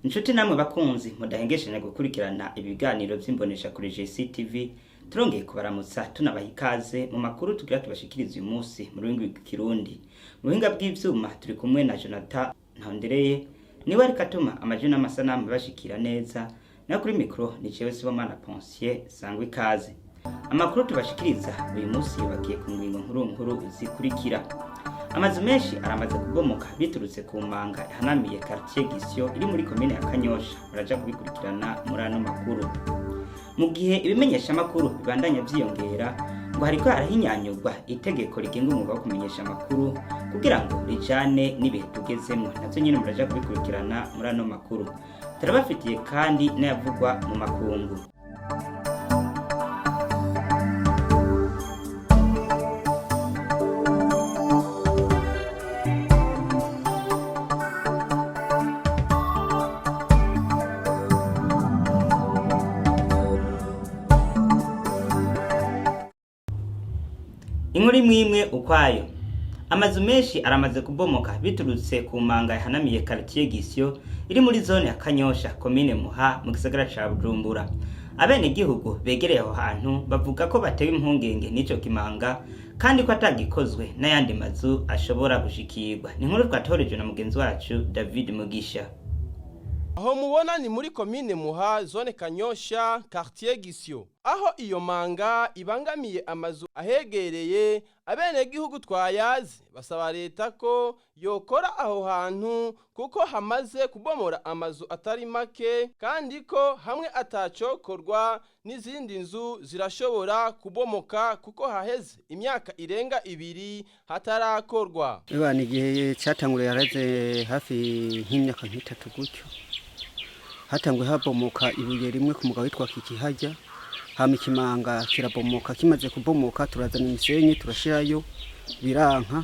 Inshuti namwe bakunzi mudahengeshanya gukurikirana ibiganiro by'imbonesha kuri JCTV turongeye kubaramutsa tunabaha ikaze mu makuru tugira tubashikiriza uyu munsi mu rurimi rw'ikirundi. Mu buhinga bw'ivyuma turi kumwe na Jonathan Ntondereye niwe ari katuma amajwi n'amasanamu bashikira neza, na kuri mikro ni jewe Sibomana Ponsier sangwe ikaze. Amakuru tubashikiriza uyu munsi bagiye ku ngingo nkuru zikurikira. Amazu menshi aramaze kubomoka biturutse ku manga ihanamiye quartier Gisyo iri muri commune ya Kanyosha. Baraja kubikurikirana muri ano makuru. Mu gihe ibimenyesha makuru bibandanya byiyongera ngo hariko arahinyanyurwa itegeko rigenga umwuga wo kumenyesha amakuru kugira ngo rijane n'ibihe tugezemo, navyo nyine muraja kubikurikirana muri ano makuru. Turabafitiye kandi n'ayavugwa mu makungu. Inkuru imwe ukwayo. Amazu menshi aramaze kubomoka biturutse ku manga ihanamiye quartier Gisyo iri muri zone ya Kanyosha commune Muha mu gisagara ca Bujumbura. Abene gihugu begereye aho hantu bavuga ko batewe impungenge n'ico kimanga kandi ko atagikozwe n'ayandi mazu ashobora gushikirwa. Ni inkuru twatoreje na mugenzi wacu David Mugisha. Aho mubona ni muri commune Muha zone Kanyosha quartier Gisyo, aho iyo manga ibangamiye amazu ahegereye. Abene gihugu twayazi basaba leta ko yokora aho hantu kuko hamaze kubomora amazu atari make, kandi ko hamwe atacokorwa n'izindi nzu zirashobora kubomoka kuko haheze imyaka irenga 2 hatarakorwa. Ibana igihe cyatanguriye haraze hafi nk'imyaka 3 gutyo, hatangwe habomoka ibuye rimwe ku mugabo witwa Kikihajya, hama ikimanga kirabomoka. Kimaze kubomoka turazana imisenyi turashirayo biranka,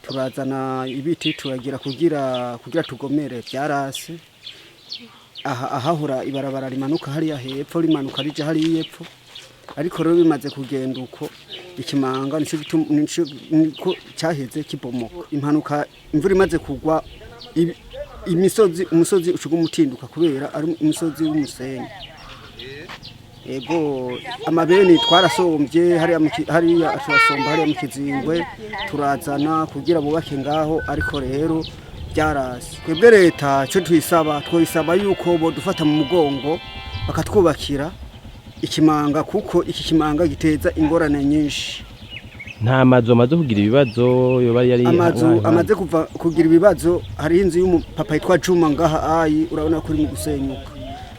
turazana ibiti turagira kugira tugomere byarase. Ahahura ibarabara rimanuka hariya hepfo rimanuka rije hariya yepfo, ariko rero bimaze kugenda uko ikimanga nico cyaheze kibomoka. Impanuka imvura imaze kugwa umusozi ucuga umutinduka kubera ari umusozi w'umusenyi. Ego amabeni twarasombye hariya ashobasomba hariya mu Kizingwe turazana kugira bubake ngaho, ariko rero byarasi. Twebwe leta cyo twisaba yuko bo dufata mu mugongo bakatwubakira ikimanga, kuko iki kimanga giteza ingorane nyinshi. Nta mazu amaze kugira ibibazo yoba yari amaze kugira ibibazo. Hari inzu y'umupapa yitwa Juma ngaha ayi, urabona kuri mu gusenyuka.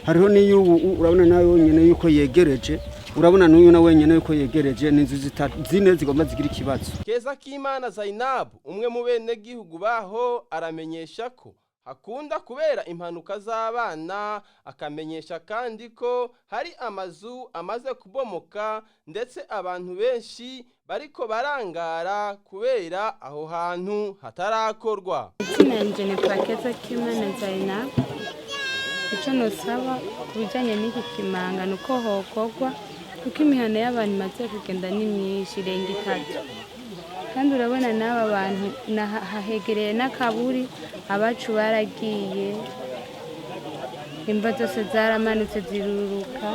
Hariho niyo urabona nayo nyene yuko yegereje, urabona n'uyu na wenyene yuko yegereje, n'inzu zine zigomba zigira ikibazo. Keza Kimana Zainab umwe mu bene gihugu baho aramenyesha ko hakunda kubera impanuka z'abana, akamenyesha kandi ko hari amazu amaze kubomoka ndetse abantu benshi bariko barangara kubera aho hantu hatarakorwa. Nanje ni Keza Kimana Zainab. Icyo nosaba kubijanye n'iki kimanga nuko hokorwa, kuko imihana y'abantu maze kugenda ni myinshi irenga 3, kandi urabona n'aba bantu hahegereye n'akaburi, abacu baragiye, imva zose zaramanutse ziruruka.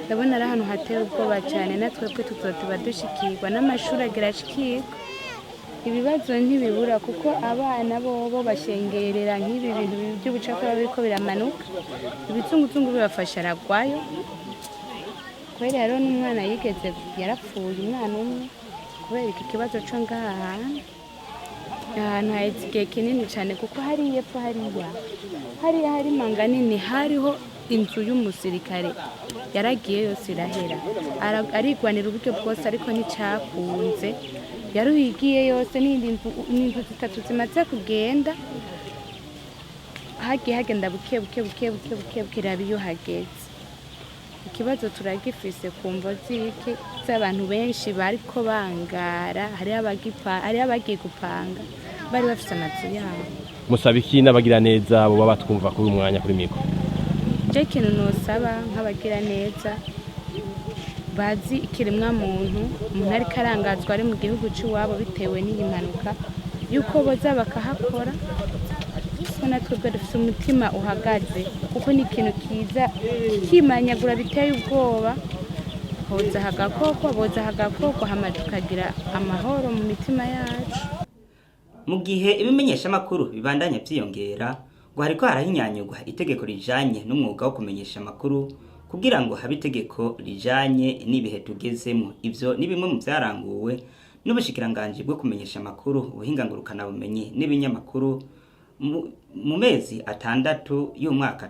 Ndabona ari ahantu hateye ubwoba cyane, natwebwe tuzotuba dushikirwa n'amashuri agirashikirwa. Ibibazo ntibibura kuko abana bobo bashengerera nk'ibi bintu by'ubucakara biriko biramanuka, ibitungutsungu bibafasha aragwayo. Kweri rero n'umwana yigeze yarapfuye, umwana umwe kubera iki kibazo cyo ngaha. Ahantu haheze igihe kinini cyane kuko hari yepfo hari manga nini, hariho inzu y'umusirikare yaragiye yose irahera, arigwanira uburyo bwose ariko nticyakunze. Yaruhigiye yose n'indi nzu 3 zimaze kugenda, hagiye hagenda buke rabiyo hageze. Ikibazo turagifise kumvo ziki z'abantu benshi bariko bangara, hari abagiye gupanga bari bafise amazu yabo. Musaba iki n'abagira neza abo baba twumva kuri umwanya kuri mikro? Je kintu nosaba nk'abagira neza bazi ikiremwa muntu ariko arangazwa ari mu gihugu cy'iwabo bitewe n'iyi mpanuka, yuko boza bakahakora natwebwe dufite umutima uhagaze kuko ni ikintu kiza kimanyagura biteye ubwoba boza hagakoko hama tukagira amahoro mu mitima yacu. Mu gihe ibimenyesha makuru bibandanya byiyongera ngo hariko harahinyanyugwa itegeko rijanye n'umwuga wo kumenyesha makuru kugira ngo habe itegeko rijanye n'ibihe tugezemo. Ivyo ni bimwe mu vyaranguwe n'ubushikiranganje bwo kumenyesha makuru, ubuhinga ngurukana bumenyi n'ibinyamakuru mu mezi 6 y'umwaka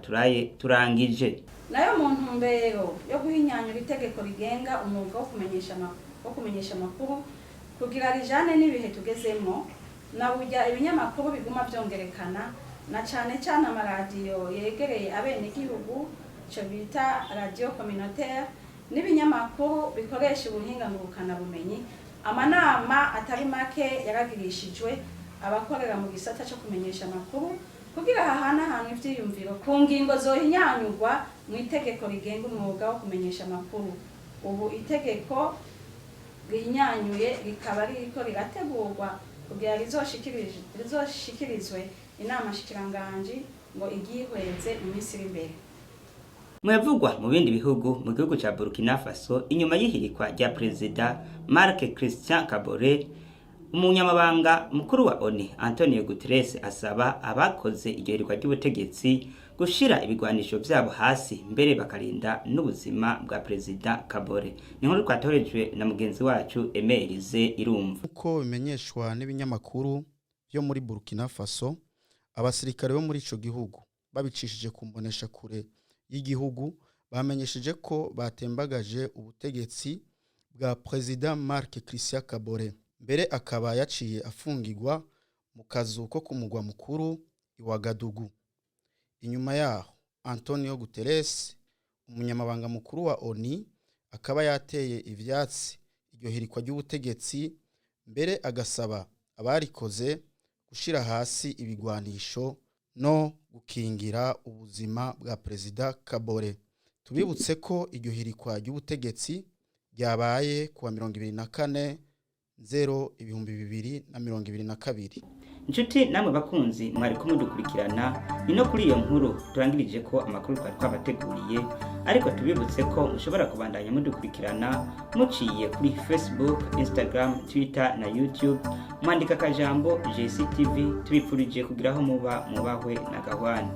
turangije. Nayo mu ntumbero yo guhinyanyura itegeko rigenga umwuga wo kumenyesha makuru kugira rijane n'ibihe tugezemo, na burya ibinyamakuru biguma vyongerekana, na cyane amaradiyo yegereye abenegihugu cyo bita radio communautaire, n'ibinyamakuru bikoresha ubuhinga ngurukana bumenyi. Amanama atari make yaragirishijwe abakorera mu gisata cyo kumenyesha makuru kugira hahana ivyiyumviro ku ngingo zohinyanyurwa mu itegeko rigenga umwuga wo kumenyesha makuru. Ubu itegeko rihinyanyuye rikaba ririko rirategurwa kugira rizoshikirizwe inama shikiranganje ngo igihweze mu minsi iri imbere. Mwevugwa mu bindi bihugu, mu gihugu ca Burkina Faso, inyuma y'ihirikwa rya Perezida Marc Christian Kabore, umunyamabanga mukuru wa ONU Antonio Guterres asaba abakoze iryo hirikwa ry'ubutegetsi gushira ibigwanisho vyabo hasi, mbere bakarinda n'ubuzima bwa Perezida Kabore. Ni nkuru twatorejwe na mugenzi wacu Emerize Irumva. Uko bimenyeshwa n'ibinyamakuru byo muri Burkina Faso, abasirikare bo muri ico gihugu babicishije kumbonesha kure y'igihugu bamenyesheje ko batembagaje ubutegetsi bwa President Marc Christian Kabore, mbere akaba yaciye afungirwa mu kazu ko kumugwa mukuru Iwagadugu. Inyuma yaho Antonio Guterres, umunyamabanga mukuru wa ONU, akaba yateye ivyatsi iryo hirikwa ry'ubutegetsi, mbere agasaba abarikoze gushira hasi ibigwanisho no gukingira ubuzima bwa Perezida Kabore. Tubibutse ko iryo hirikwa ry'ubutegetsi ryabaye kuwa 24 Nzero 2022. Inshuti namwe bakunzi mwari kumudukurikirana, ni no kuri iyo nkuru turangirije ko amakuru twari twabateguriye, ariko tubibutse ko mushobora kubandanya mudukurikirana muciye kuri Facebook, Instagram, Twitter na YouTube, mwandika akajambo JCTV. Tubipfurije kugiraho mubahwe na gahwana.